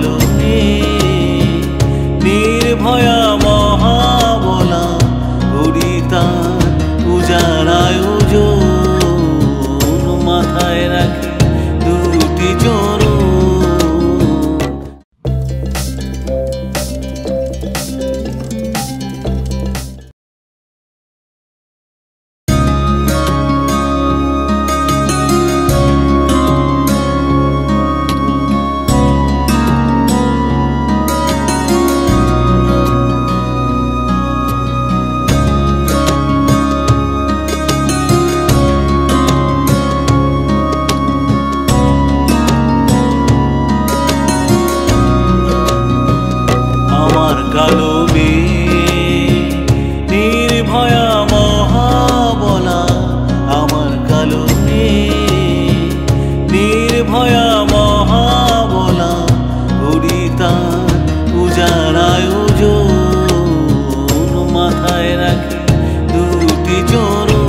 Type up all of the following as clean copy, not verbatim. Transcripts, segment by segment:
কালো নির্ভয়া মহাবলা হরিতার পূজার আয়োজন মাথায় রাখি দুটি চরণ। কালো নির্ভয়া মহাবলা আমার কালো নির্ভয়া মহাবলা হরিতার পূজার আয়োজন মাথায় রাখি দুটি চরণ।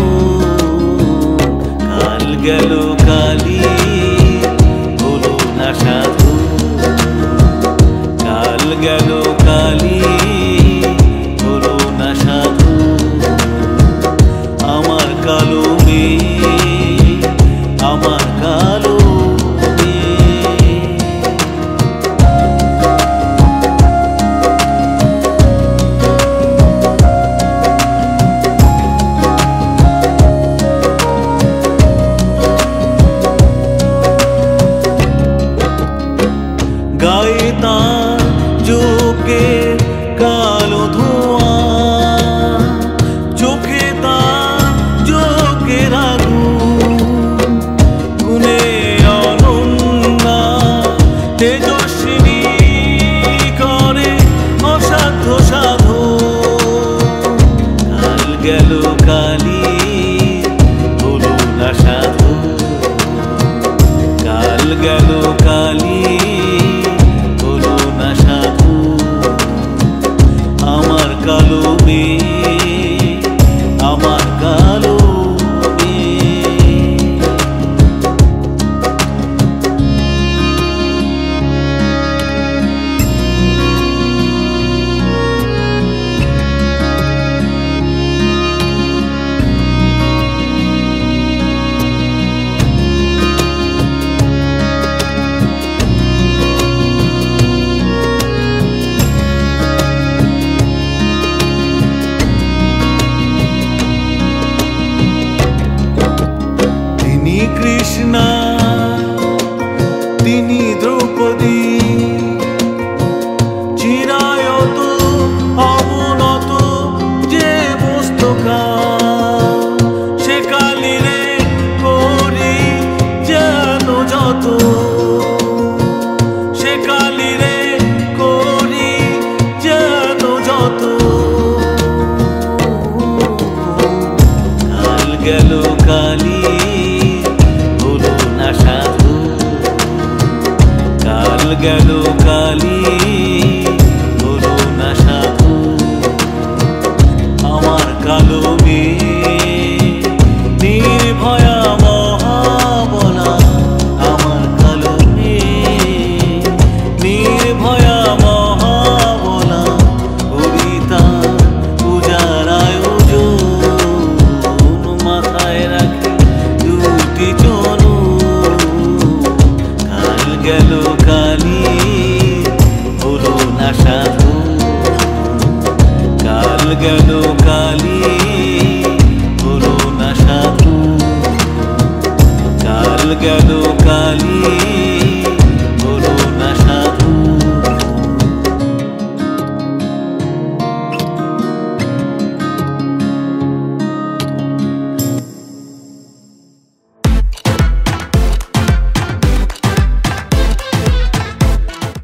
কাল গেল কালি হলো না সাধু, কাল গেল কালি হলো না সাধু আমার কালো আমার কালো গায়ে তার চোখে কালো ধোঁয়া, চোখে তার চোখের আগুন, গুণে অনন্যা তেজস্বিনী করে অসাধ্য সাধু। কাল গেল কালি হলো না সাধু, কাল গেল কালি কালো আমার কালো কৃষ্ণা তিনি দ্রৌপদী চিরায়ত অবনত যে মস্তকা সে কালিরে করি যেন যত, সে কালিরে করি যেন যত। কাল গেল কালি সাধু, কাল গেল কালি হলো না সাধু আমার কালো নির্ভয়া মহাবলা আমার কালো নির্ভয়া মহাবলা হরিতার পূজার আয়োজন মাথায় রাখি দুটি চরণ। গেল কালি হলো না সাধু, কাল গেল কালি